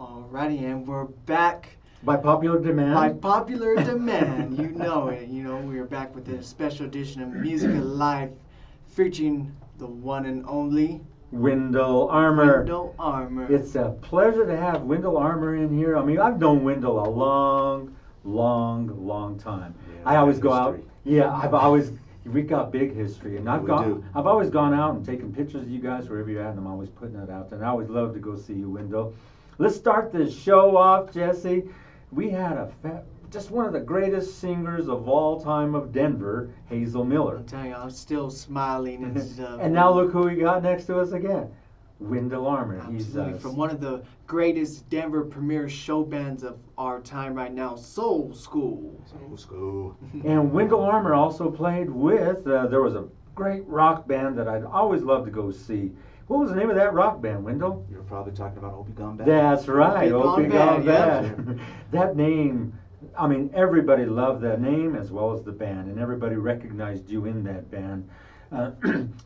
Alrighty, and we're back By popular demand? by popular demand. You know it. You know, we are back with a special edition of Music Alive featuring the one and only Windall Armour. Windall Armour. It's a pleasure to have Windall Armour in here. I mean, I've known Windall a long time. Yeah, I always go out. history. Yeah, we've got big history, and We do. I've always gone out and taken pictures of you guys wherever you're at, and I'm always putting it out there. And I always love to go see you, Windall. Let's start this show off, Jesse. We had just one of the greatest singers of all time of Denver, Hazel Miller. I'm telling you, I'm still smiling and stuff. And now look who we got next to us again, Windall Armour. Absolutely, from one of the greatest Denver premier show bands of our time right now, Soul School. Soul School. And Windall Armour also played with, there was a great rock band that I'd always loved to go see. What was the name of that rock band, Windall? You're probably talking about Opie Gone Bad. That's right, Opie Gone Opie Gone Bad, Bad. That name, I mean, everybody loved that name as well as the band, and everybody recognized you in that band.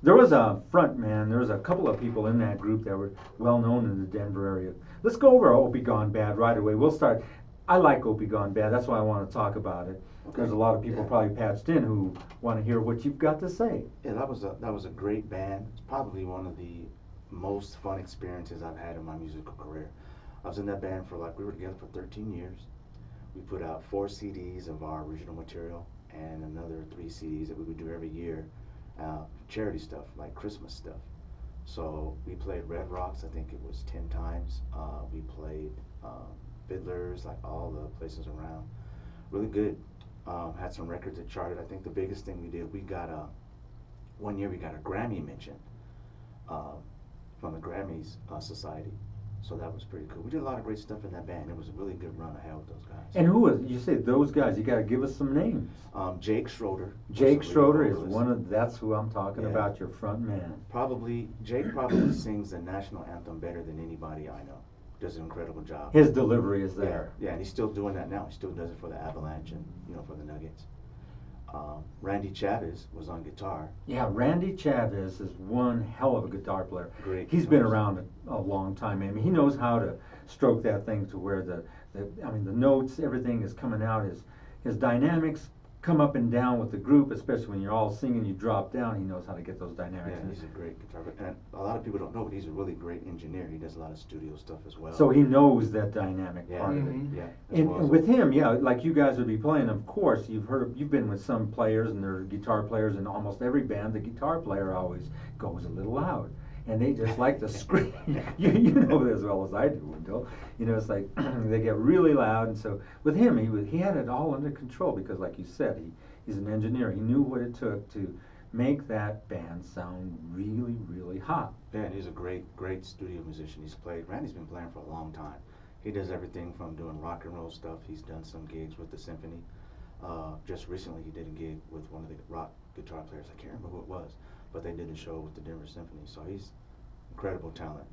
There was a front man, there was a couple of people in that group that were well known in the Denver area. Let's go over Opie Gone Bad right away. We'll start. I like Opie Gone Bad, that's why I want to talk about it. There's a lot of people probably patched in who want to hear what you've got to say. Yeah, that was a great band. It's probably one of the most fun experiences I've had in my musical career. I was in that band we were together for 13 years. We put out 4 CDs of our original material and another 3 CDs that we would do every year, charity stuff like Christmas stuff. So we played Red Rocks, I think it was 10 times. We played Fiddlers, like all the places around. Really good. Had some records that charted. I think the biggest thing we did, one year we got a Grammy mention from the Grammys Society. So that was pretty cool. We did a lot of great stuff in that band. It was a really good run I had with those guys. And who was, you say those guys, you got to give us some names. Jake Schroeder. Jake Schroeder is vocalist. that's who I'm talking Yeah. about, your front man. Jake probably sings the national anthem better than anybody I know. Does an incredible job. His delivery is there. Yeah, and he's still doing that now. He still does it for the Avalanche and for the Nuggets. Randy Chavez was on guitar. Yeah, Randy Chavez is one hell of a guitar player. Great. He's been around a long time. I mean, he knows how to stroke that thing to where the notes, everything is coming out. His dynamics come up and down with the group, especially when you're all singing, you drop down. He knows how to get those dynamics. Yeah, he's a great guitar player. And a lot of people don't know, but he's a really great engineer. He does a lot of studio stuff as well. So he knows that dynamic part of it. Yeah. And with him, yeah, like you guys would be playing, of course, you've been with some players, and they're guitar players in almost every band. The guitar player always goes a little loud, and they just like to scream. you know it as well as I do, Wendell. It's like they get really loud, and so with him, he had it all under control because, like you said, he's an engineer. He knew what it took to make that band sound really, really hot. Yeah, and he's a great studio musician. Randy's been playing for a long time. He does everything from doing rock and roll stuff. He's done some gigs with the symphony. Just recently he did a gig with one of the rock guitar players. I can't remember who it was, but they did a show with the Denver Symphony. So he's incredible talent,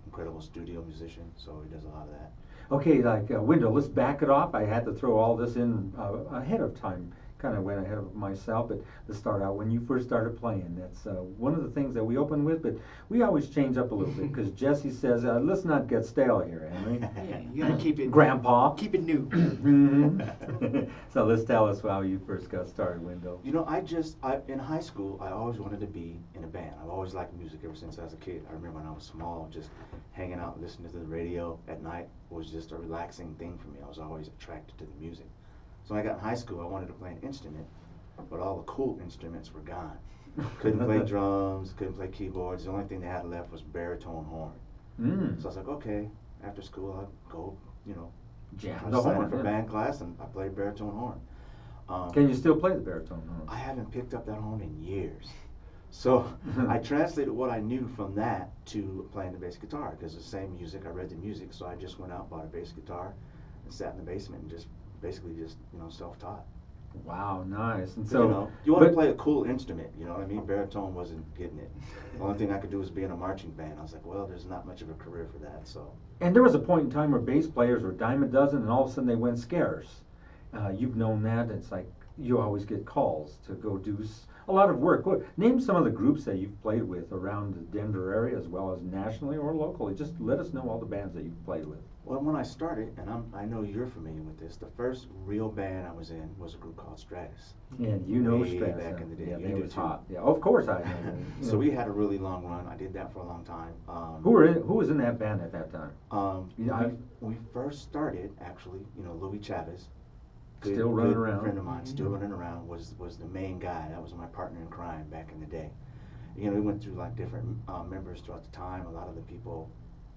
incredible studio musician. So he does a lot of that. Okay, like Wendell, let's back it off. I had to throw all this in ahead of time. Kind of went ahead of myself, but let's start out when you first started playing. That's one of the things that we open with, but we always change up a little bit because Jesse says, let's not get stale here, Henry. Yeah, you gotta keep it, Grandpa. keep it new. So let's tell us how you first got started, Wendell. In high school, I always wanted to be in a band. I've always liked music ever since I was a kid. I remember when I was small, just hanging out, listening to the radio at night was just a relaxing thing for me. I was always attracted to the music. So when I got in high school, I wanted to play an instrument, but all the cool instruments were gone. Couldn't play drums, couldn't play keyboards. The only thing they had left was baritone horn. So I was like, okay, after school I'll go, Jam I the signed horn. up for Yeah. band class, and I played baritone horn. Can you still play the baritone horn? I haven't picked up that horn in years. So I translated what I knew from that to playing the bass guitar, because it's the same music. I read the music, so I just went out, bought a bass guitar, and sat in the basement and just self-taught. Wow, nice. And So you want to play a cool instrument, you know what I mean? Baritone wasn't getting it. The only thing I could do was be in a marching band. I was like, well, there's not much of a career for that. So. And there was a point in time where bass players were dime a dozen, and all of a sudden they went scarce. You've known that. It's like you always get calls to go do a lot of work. Name some of the groups that you've played with around the Denver area, as well as nationally or locally. Just let us know all the bands that you've played with. Well, when I started, and I know you're familiar with this, the first real band I was in was a group called Stratus. And you know Way Stratus. back in the day. Yeah, You they do were too. top. Yeah, of course I know. So we had a really long run. I did that for a long time. Who was in that band at that time? We first started, actually, Louis Chavez, Still running good around. friend of mine, still running around, was the main guy. That was my partner in crime back in the day. We went through like different members throughout the time. A lot of the people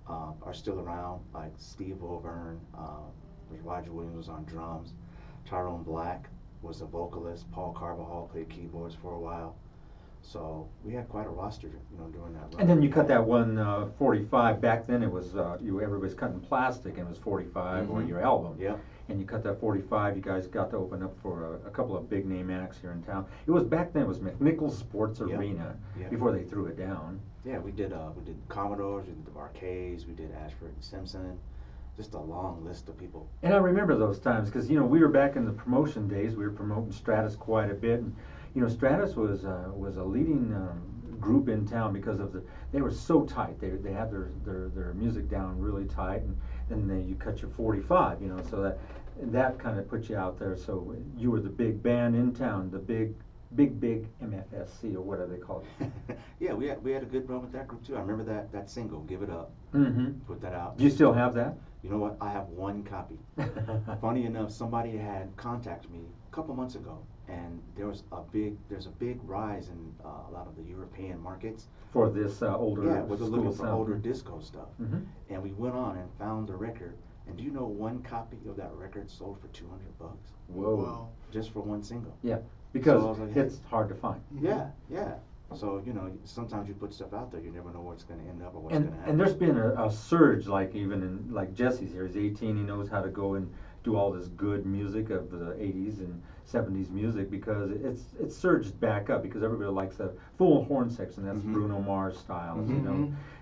are still around, like Steve Wilburn, Roger Williams was on drums, Tyrone Black was a vocalist, Paul Carbajal played keyboards for a while. So we had quite a roster, during that run. And then you cut that one 45. Back then it was everybody's cutting plastic and it was 45 on your album. Yeah. And you cut that 45. You guys got to open up for a couple of big name acts here in town. It was back then. It was McNichols Sports Arena before they threw it down. Yeah, we did Commodores, we did the Marquets, we did Ashford and Simpson. Just a long list of people. And I remember those times because we were back in the promotion days. We were promoting Stratus quite a bit, and Stratus was a leading group in town because they were so tight. They had their music down really tight, and then you cut your 45. So that kind of put you out there. So you were the big band in town, the big MFSC or whatever they call it. Yeah, we had a good run with that group too. I remember that single, "Give It Up." Put that out. Do you still have that? You know what? I have one copy. Funny enough, somebody had contacted me a couple months ago, and there's a big rise in a lot of the European markets for this older yeah, we're looking for sound. older disco stuff. And we went on and found the record. And do you know one copy of that record sold for $200? Whoa! Wow. Just for one single. Yeah, because So like, it's hard to find. Yeah. So sometimes you put stuff out there, you never know what's going to end up or what's going to happen. And there's been a surge, like even in like Jesse's here. He's 18. He knows how to go and do all this good music of the 80s and 70s music because it's surged back up because everybody likes the full horn section. That's Bruno Mars style.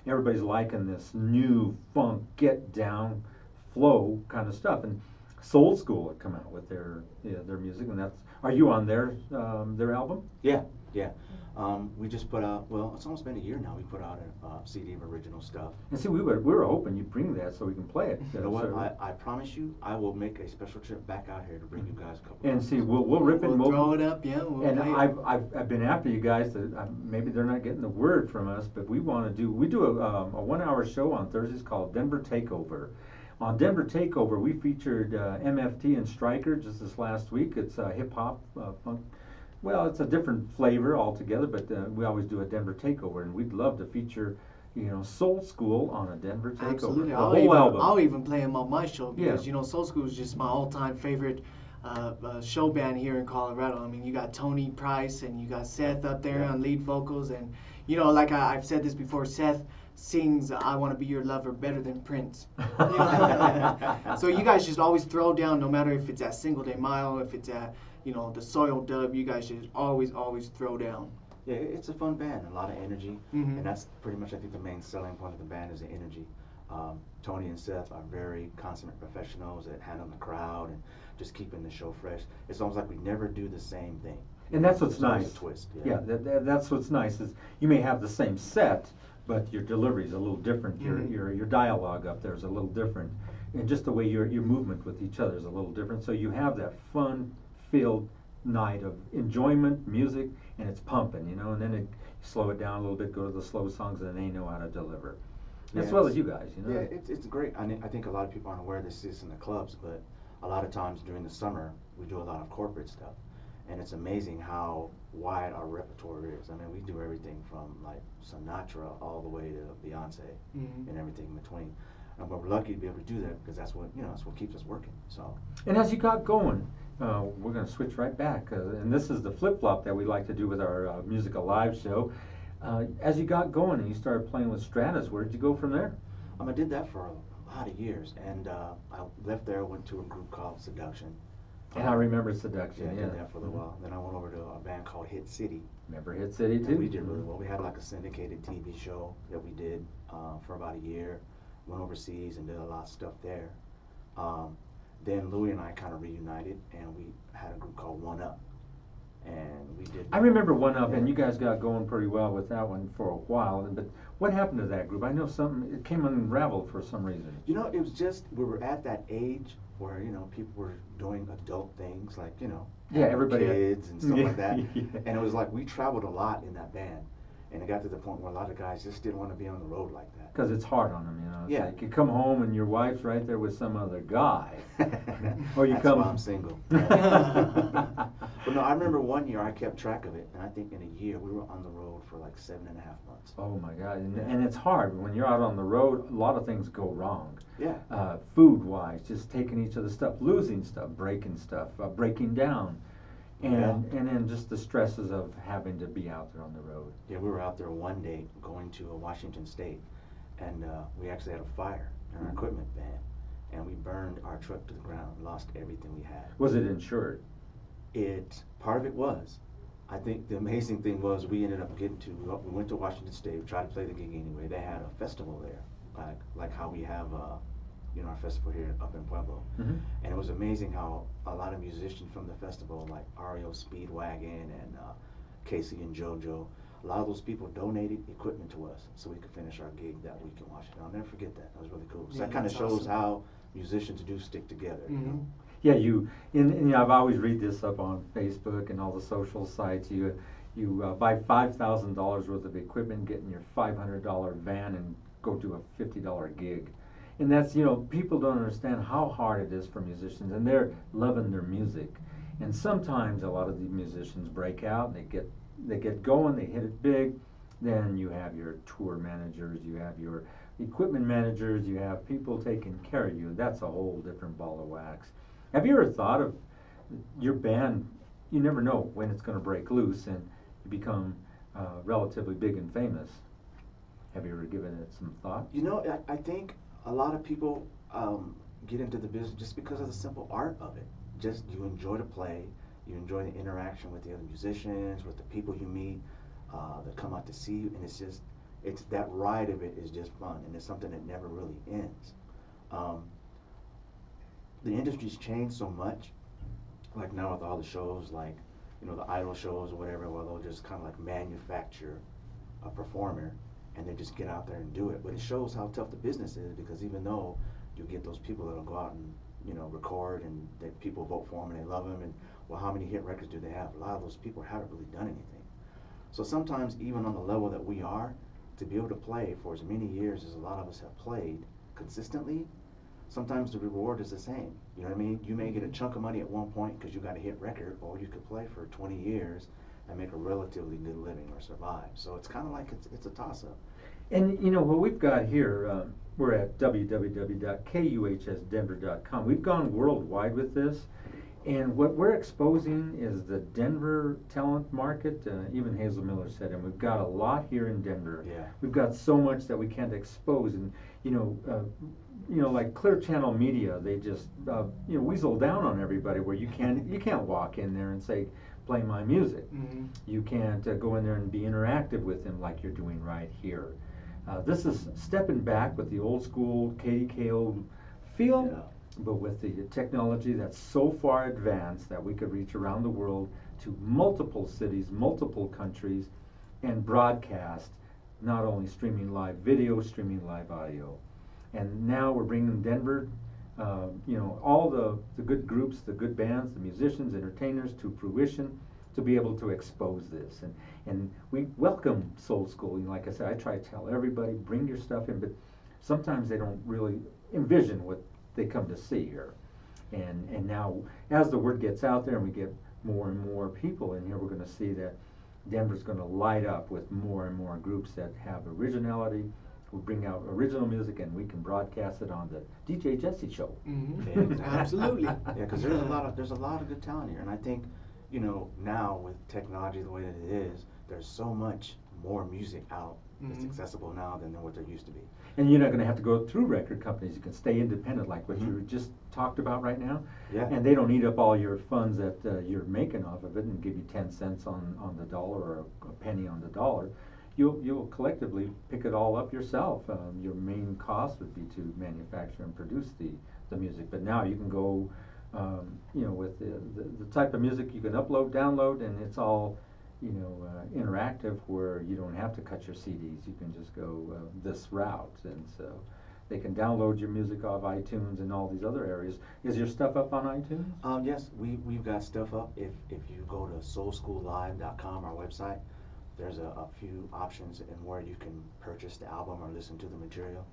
Everybody's liking this new funk, get down, flow kind of stuff. And Soul School had come out with their music, and are you on their album? Yeah. We just put out, well, it's almost been a year now. We put out a CD of original stuff. And see, we were hoping you'd bring that so we can play it. You know what? I promise you, I will make a special trip back out here to bring you guys a couple. And see, we'll rip it. We'll throw it up, yeah. And I've been after you guys. Maybe they're not getting the word from us, but we do a 1 hour show on Thursdays called Denver Takeover. On Denver Takeover, we featured MFT and Stryker just this last week. It's hip hop, funk. Well, it's a different flavor altogether, but we always do a Denver Takeover, and we'd love to feature, Soul School on a Denver Takeover. Absolutely. The whole album. I'll even play them on my show because, Yeah. Soul School is just my all-time favorite show band here in Colorado. I mean, you got Tony Price and you got Seth up there on lead vocals, and, like I've said this before, Seth sings "I Want to Be Your Lover" better than Prince. So you guys just always throw down, no matter if it's at Single Day Mile, if it's at the Soil Dub, you guys just always throw down. Yeah, it's a fun band, a lot of energy, and that's pretty much, I think, the main selling point of the band is the energy. Tony and Seth are very consummate professionals at handling the crowd and just keeping the show fresh. It's almost like we never do the same thing. And that's what's There's always nice. a twist. Yeah, that's what's nice is you may have the same set, but your delivery is a little different. Your dialogue up there is a little different, and just the way your movement with each other is a little different. So you have that fun-filled night of enjoyment, music, and it's pumping, and then you slow it down a little bit, go to the slow songs, and they know how to deliver. As well as you guys, Yeah, it's great. I think a lot of people aren't aware this is in the clubs, but a lot of times during the summer we do a lot of corporate stuff, and it's amazing how wide our repertoire is. I mean, we do everything from like Sinatra all the way to Beyonce and everything in between. And we're lucky to be able to do that because that's what keeps us working. So. And as you got going, we're going to switch right back, and this is the flip-flop that we like to do with our Music Alive show. As you got going and you started playing with Stratus, where did you go from there? I did that for a lot of years, and I left there, went to a group called Seduction. And I remember Seduction. Yeah, I did that for a little while. Then I went over to a band called Hit City. Remember Hit City too? And we did really well. We had like a syndicated TV show that we did for about a year. Went overseas and did a lot of stuff there. Then Louis and I kind of reunited, and we had a group called One Up. And we did did. I remember one up, Yeah. and you guys got going pretty well with that one for a while. But what happened to that group? I know something, it came unraveled for some reason. You know, it was just we were at that age where people were doing adult things like Yeah, everybody had- kids and stuff like that, Yeah. and it was like we traveled a lot in that band, and it got to the point where a lot of guys just didn't want to be on the road like that. Because it's hard on them, you know. It's Yeah. like you come home and your wife's right there with some other guy. Or you That's come. why I'm single. But no, I remember one year I kept track of it, and I think in a year we were on the road for like 7.5 months. Oh my God! And it's hard when you're out on the road. A lot of things go wrong. Yeah. Food-wise, just taking each other's stuff, losing stuff, breaking stuff, breaking down, and Yeah. and then just the stresses of having to be out there on the road. Yeah, we were out there one day going to Washington State, and we actually had a fire in our equipment van, and we burned our truck to the ground, lost everything we had. Was it insured? Part of it was. I think the amazing thing was we ended up we went to Washington State, we tried to play the gig anyway. They had a festival there, like how we have, our festival here up in Pueblo. Mm-hmm. And it was amazing how a lot of musicians from the festival, like Ario Speedwagon and Casey and JoJo, a lot of those people donated equipment to us so we could finish our gig that week in Washington. I'll never forget that. That was really cool. So Yeah, that kind of that's shows awesome. how musicians do stick together. Mhm. Yeah, and I've always read this up on Facebook and all the social sites. You buy $5,000 worth of equipment, get in your $500 van, and go do a $50 gig. And that's, people don't understand how hard it is for musicians, and they're loving their music. And sometimes a lot of these musicians break out, and they get going, they hit it big. Then you have your tour managers, you have your equipment managers, you have people taking care of you. That's a whole different ball of wax. Have you ever thought of your band? You never know when it's going to break loose and you become relatively big and famous. Have you ever given it some thought? I think a lot of people get into the business just because of the simple art of it. Just you enjoy to play, you enjoy the interaction with the other musicians, with the people you meet that come out to see you, and it's that ride of it is just fun, and it's something that never really ends. The industry's changed so much, like now with all the shows, like the idol shows or whatever, where they'll just kind of like manufacture a performer and they just get out there and do it. But it shows how tough the business is, because even though you get those people that'll go out and record, and that people vote for them and they love them, and well, how many hit records do they have? A lot of those people haven't really done anything. So sometimes even on the level that we are, to be able to play for as many years as a lot of us have played consistently, sometimes the reward is the same. You know what I mean? You may get a chunk of money at one point because you got a hit record, or you could play for 20 years and make a relatively good living or survive. So it's kind of like it's a toss-up. And what we've got here, we're at www.kuhsdenver.com. We've gone worldwide with this, and what we're exposing is the Denver talent market. Even Hazel Miller said, and we've got a lot here in Denver. Yeah. We've got so much that we can't expose, and like Clear Channel Media, they just weasel down on everybody, where you can't walk in there and say, play my music. Mm-hmm. You can't go in there and be interactive with them like you're doing right here. This is stepping back with the old school KDKO feel, Yeah. but with the technology that's so far advanced that we could reach around the world to multiple cities, multiple countries, and broadcast, not only streaming live video, streaming live audio. And now we're bringing Denver, all the good groups, the good bands, the musicians, entertainers to fruition, to be able to expose this. And we welcome Soul School. Like I said, I try to tell everybody, bring your stuff in, but sometimes they don't really envision what they come to see here. And now, as the word gets out there and we get more and more people in here, we're going to see that Denver's going to light up with more and more groups that have originality. We'll bring out original music, and we can broadcast it on the DJ Jesse Show. Mm-hmm. Yeah. Absolutely. Yeah, because there's a lot of good talent here, and I think now with technology the way that it is, there's so much more music out that's accessible now than what there used to be. And you're not going to have to go through record companies. You can stay independent, like what you just talked about right now. Yeah. And they don't eat up all your funds that you're making off of it and give you 10 cents on the dollar, or a penny on the dollar. You'll collectively pick it all up yourself. Your main cost would be to manufacture and produce the music. But now you can go, with the type of music you can upload, download, and it's all interactive where you don't have to cut your CDs. You can just go this route, and so they can download your music off iTunes and all these other areas. Is your stuff up on iTunes? Yes, we've got stuff up. If you go to soulschoollive.com, our website, there's a few options and where you can purchase the album or listen to the material.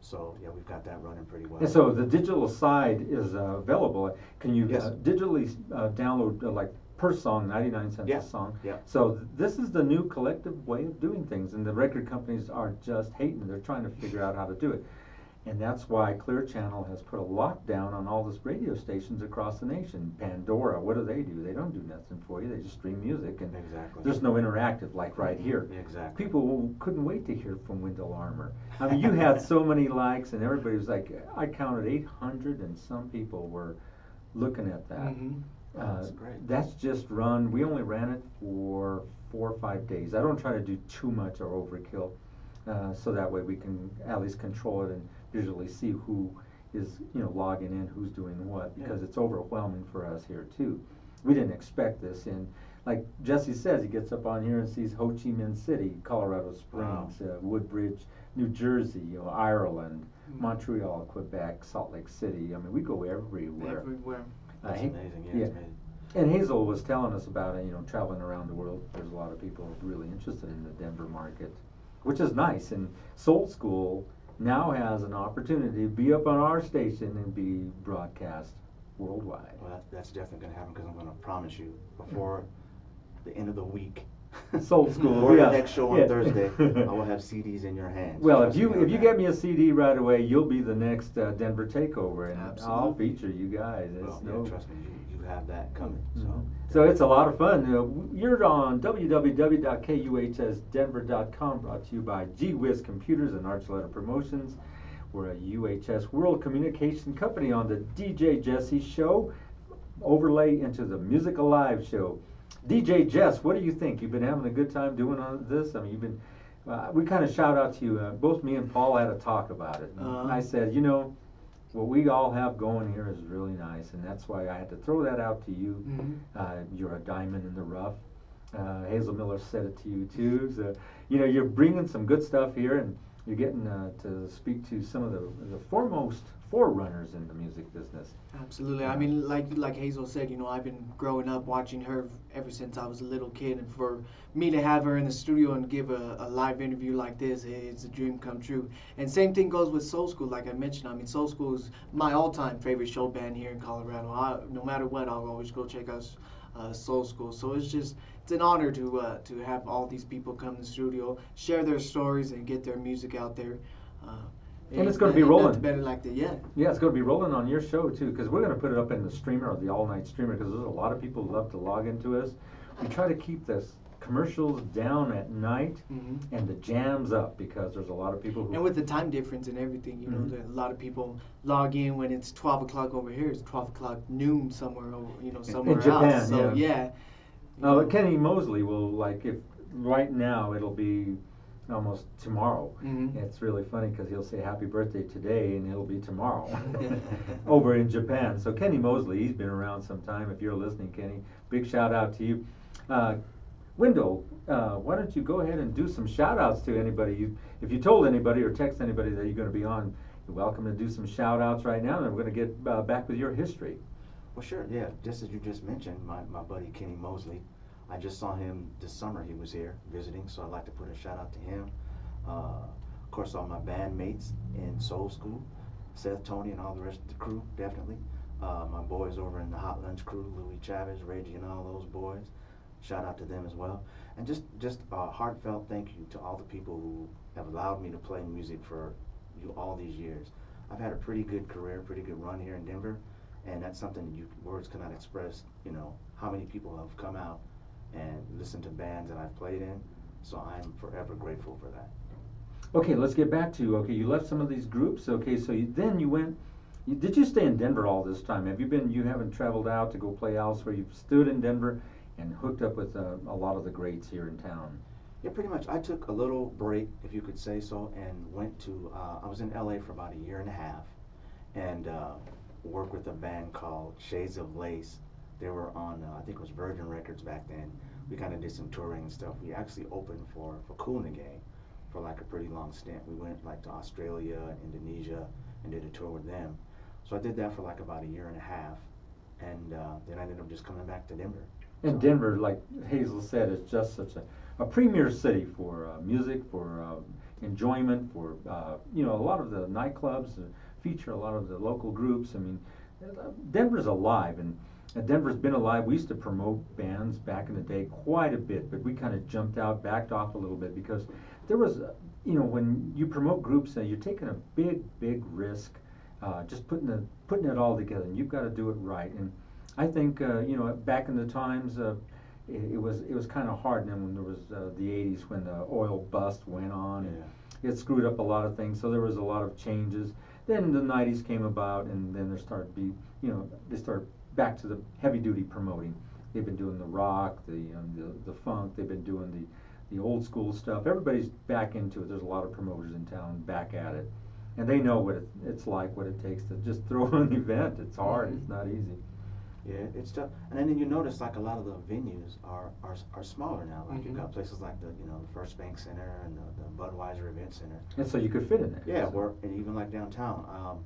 So yeah, we've got that running pretty well. And so the digital side is available. Can you Yes. digitally download like per song, 99 cents Yeah. a song? Yeah. So this is the new collective way of doing things, and the record companies are just hating. They're trying to figure out how to do it. And that's why Clear Channel has put a lockdown on all these radio stations across the nation. Pandora, what do? They don't do nothing for you. They just stream music, and Exactly. there's no interactive like right here. Exactly. People couldn't wait to hear from Windall Armour. I mean, you had so many likes, and everybody was like, I counted 800, and some people were looking at that. Mm-hmm. That's great. That's just run. We only ran it for 4 or 5 days. I don't try to do too much or overkill, so that way we can at least control it and visually see who is logging in, who's doing what, because it's overwhelming for us here too. We didn't expect this, and like Jesse says, he gets up on here and sees Ho Chi Minh City, Colorado Springs, Woodbridge, New Jersey, Ireland, Montreal, Quebec, Salt Lake City. I mean, we go everywhere. Everywhere. That's amazing. Yeah, it's amazing. And Hazel was telling us about it, traveling around the world. There's a lot of people really interested in the Denver market, which is nice. And Soul School now has an opportunity to be up on our station and be broadcast worldwide. Well, that's definitely going to happen, because I'm going to promise you, before the end of the week, Soul School, or yeah. the next show on Yeah. Thursday, I will have CDs in your hands. Well, Trust if me on you that. get me a CD right away, you'll be the next Denver takeover, and I'll Absolutely. feature you guys. It's Well, yeah, trust me, you have that coming. So it's a lot of fun. You're on www.kuhsdenver.com, brought to you by Gee Whiz Computers and Archuleta Promotions. We're a UHS World Communication Company on the DJ Jesse Show, overlay into the Music Alive Show. DJ Jess, what do you think? You've been having a good time doing this? I mean, you've been. We kind of shout out to you. Both me and Paul had a talk about it. And I said, what we all have going here is really nice, and that's why I had to throw that out to you. Mm-hmm. You're a diamond in the rough. Hazel Miller said it to you too. So you're bringing some good stuff here, and you're getting to speak to some of the foremost forerunners in the music business. Absolutely. I mean, like Hazel said, I've been growing up watching her ever since I was a little kid, and for me to have her in the studio and give a live interview like this, it's a dream come true. And same thing goes with Soul School, like I mentioned. I mean, Soul School is my all-time favorite show band here in Colorado. No matter what, I'll always go check out Soul School. So it's an honor to have all these people come to the studio, share their stories, and get their music out there. And it's going to be rolling. Better like that, yeah. Yeah, it's going to be rolling on your show too, because we're going to put it up in the streamer, or the all-night streamer, because there's a lot of people who love to log into us. We try to keep this commercials down at night and the jams up, because there's a lot of people who... And with the time difference and everything, a lot of people log in when it's 12 o'clock over here. It's 12 o'clock noon somewhere over, somewhere in Japan, else. So, yeah. Kenny Mosley will, if right now it'll be almost tomorrow. It's really funny, because he'll say happy birthday today, and it'll be tomorrow over in Japan. So Kenny Mosley, he's been around some time. If you're listening, Kenny, big shout out to you. Windall, why don't you go ahead and do some shout outs to anybody. If you told anybody or text anybody that you're going to be on, you're welcome to do some shout outs right now, and we're going to get back with your history. Well, sure, yeah. Just as you just mentioned, my buddy Kenny Mosley, I just saw him this summer. He was here visiting, so I'd like to put a shout out to him. Of course, all my bandmates in Soul School, Seth, Tony, and all the rest of the crew, definitely. My boys over in the Hot Lunch crew, Louis Chavez, Reggie, and all those boys. Shout out to them as well. And just a heartfelt thank you to all the people who have allowed me to play music for all these years. I've had a pretty good career, pretty good run here in Denver, and that's something that words cannot express, how many people have come out and listened to bands that I've played in. So I'm forever grateful for that. Okay, let's get back to, you left some of these groups. Okay, so then you went, did you stay in Denver all this time? You haven't traveled out to go play elsewhere? You've stood in Denver and hooked up with a lot of the greats here in town. Yeah, pretty much. I took a little break, if you could say so, and went to, I was in LA for about a year and a half, and worked with a band called Shades of Lace. They were on, I think it was Virgin Records back then. we kind of did some touring and stuff. We actually opened for Kool and the Gang for like a pretty long stint. We went like to Australia and Indonesia and did a tour with them. So I did that for like about a year and a half, and then I ended up just coming back to Denver. And Denver, like Hazel said, is just such a premier city for music, for enjoyment, for you know, a lot of the nightclubs feature a lot of the local groups. I mean, Denver's alive, and Denver's been alive. We used to promote bands back in the day quite a bit, but we kind of jumped out, backed off a little bit because there was, you know, when you promote groups, you're taking a big risk, just putting it all together, and you've got to do it right. And I think you know, back in the times, it was kind of hard. And then when there was the '80s, when the oil bust went on, and it screwed up a lot of things. So there was a lot of changes. Then the '90s came about, and then there started to be, you know, they started back to the heavy duty promoting. They've been doing the rock, the funk. They've been doing the old school stuff. Everybody's back into it. There's a lot of promoters in town back at it, and they know what it's like, what it takes to just throw an event. It's hard. It's not easy. Yeah, it's tough. And then you notice like a lot of the venues are smaller now. Like you've got places like the First Bank Center and the Budweiser Event Center. And so you could fit in there. Yeah, and even like downtown.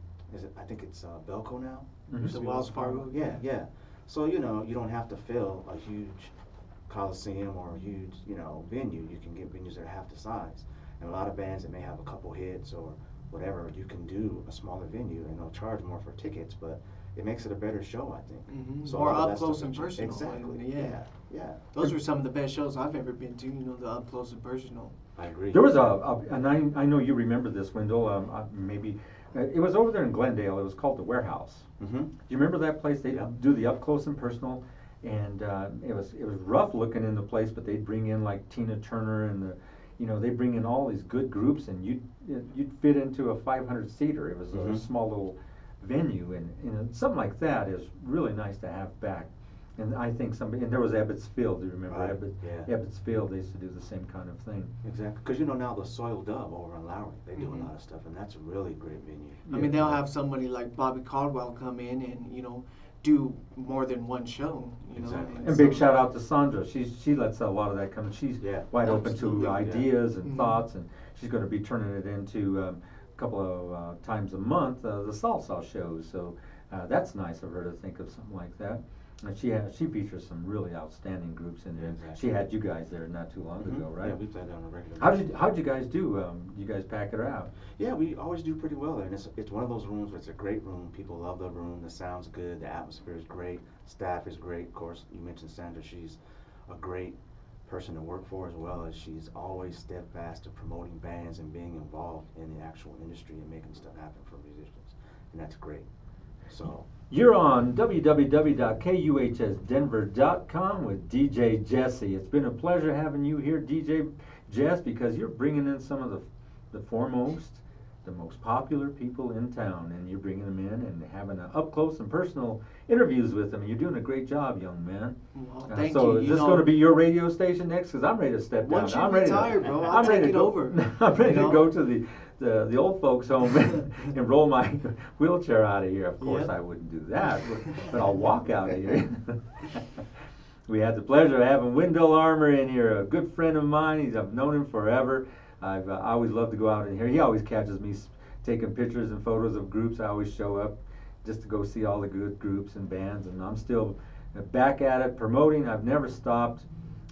I think it's Belco now. The Wells Fargo. Yeah. So you don't have to fill a huge coliseum or a huge venue. You can get venues that are half the size. And a lot of bands that may have a couple hits or whatever, you can do a smaller venue and they'll charge more for tickets, but it makes it a better show, I think. So more up close and personal. Exactly. Yeah. Those were some of the best shows I've ever been to. The up close and personal. I agree. There was and I know you remember this, Windall. Maybe it was over there in Glendale. It was called the Warehouse. Mm-hmm. Do you remember that place? They do the up close and personal, and it was rough looking in the place, but they'd bring in like Tina Turner and they bring in all these good groups, and you'd fit into a 500 seater. It was a small little venue, and something like that is really nice to have back. And I think and there was Ebbets Field. Do you remember Ebbets Field? They used to do the same kind of thing. Exactly, because now the Soil Dove over on Lowry, they do a lot of stuff, and that's a really great venue. I mean, they'll have somebody like Bobby Caldwell come in and do more than one show. Exactly. And big shout out to Sandra. She lets a lot of that come. She's wide open to ideas and thoughts, and she's going to be turning it into a couple of times a month the salsa shows. So that's nice of her to think of something like that. And she features some really outstanding groups in there. Exactly. She had you guys there not too long ago, right? Yeah, we played on a regular basis. How'd you guys do? You guys pack it out? Yeah, we always do pretty well there. And it's one of those rooms where it's a great room. People love the room. The sound's good. The atmosphere is great. Staff is great. Of course, you mentioned Sandra. She's a great person to work for, as well as she's always steadfast to promoting bands and being involved in the actual industry and making stuff happen for musicians. And that's great. So you're on www.kuhsdenver.com with DJ Jesse. It's been a pleasure having you here, DJ Jess, because you're bringing in some of the foremost, the most popular people in town, and you're bringing them in and having up close and personal interviews with them. And you're doing a great job, young man. Well, thank so you. Is this going to be your radio station next? Because I'm ready to step down. Once you retire, bro, I'll take it over. I'm ready to go to the old folks home and roll my wheelchair out of here. Of course, I wouldn't do that, but I'll walk out of here. We had the pleasure of having Windall Armour in here, a good friend of mine. I've known him forever. I always love to go out in here. He always catches me taking pictures and photos of groups. I always show up just to go see all the good groups and bands, and I'm still back at it promoting. I've never stopped.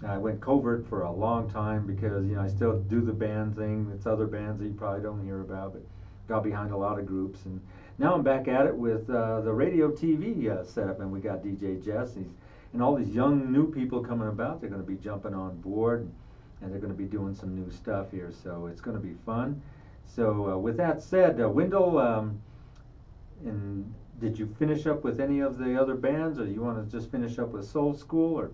I went covert for a long time because I still do the band thing. It's other bands that you probably don't hear about, but got behind a lot of groups, and now I'm back at it with the radio TV setup, and we got DJ Jess and all these young new people coming about. They're going to be jumping on board, and they're going to be doing some new stuff here, so it's going to be fun. So with that said, Windall, and did you finish up with any of the other bands, or you want to just finish up with Soul School, or?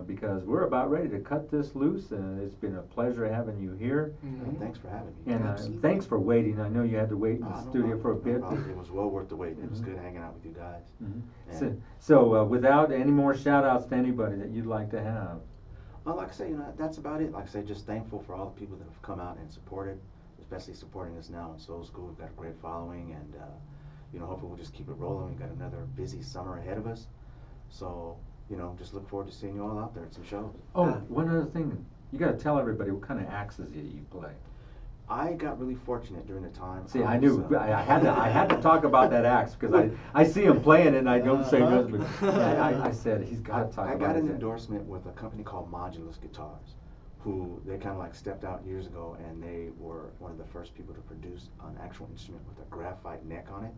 Because we're about ready to cut this loose, and it's been a pleasure having you here. Thanks for having me. And thanks for waiting. I know you had to wait in the studio for a bit. It was well worth the wait. It was good hanging out with you guys. So without any more shout-outs to anybody that you'd like to have? Well, like I say, that's about it. Like I say, just thankful for all the people that have come out and supported, especially supporting us now in Soul School. We've got a great following, and hopefully we'll just keep it rolling. We've got another busy summer ahead of us. So you know, just look forward to seeing you all out there at some shows. Oh, one other thing. You got to tell everybody what kind of axes you play. I got really fortunate during the time. See, I knew I had to talk about that axe because I see him playing and I don't say nothing. But I said he's got to talk about it. I got an endorsement with a company called Modulus Guitars, who they kind of like stepped out years ago, and they were one of the first people to produce an actual instrument with a graphite neck on it.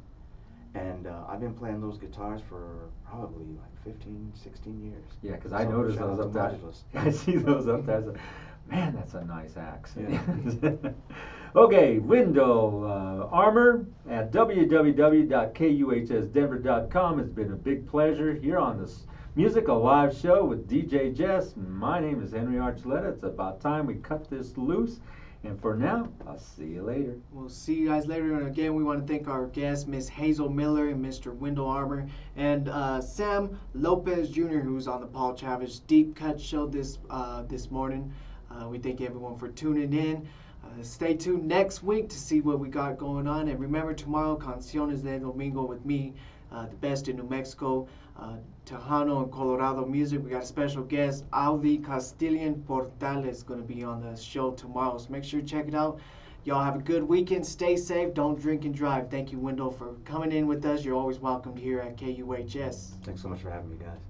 And I've been playing those guitars for probably like 15, 16 years. Yeah, because I noticed those up there. I see those up there. Man, that's a nice axe. Yeah. Okay, Windall Armour at www.kuhsdenver.com. It's been a big pleasure here on this Musical Live Show with DJ Jess. My name is Henry Archuleta. It's about time we cut this loose. And for now, I'll see you later. We'll see you guys later. And again, we want to thank our guests, Miss Hazel Miller and Mr. Windall Armour, and Sam Lopez Jr., who's on the Paul Chavez Deep Cut show this morning. We thank everyone for tuning in. Stay tuned next week to see what we got going on. And remember, tomorrow, Canciones de Domingo with me, the best in New Mexico, Tejano and Colorado music. We got a special guest, Audi Castilian Portales, going to be on the show tomorrow. So make sure you check it out. Y'all have a good weekend. Stay safe. Don't drink and drive. Thank you, Windall, for coming in with us. You're always welcome here at KUHS. Thanks so much for having me, guys.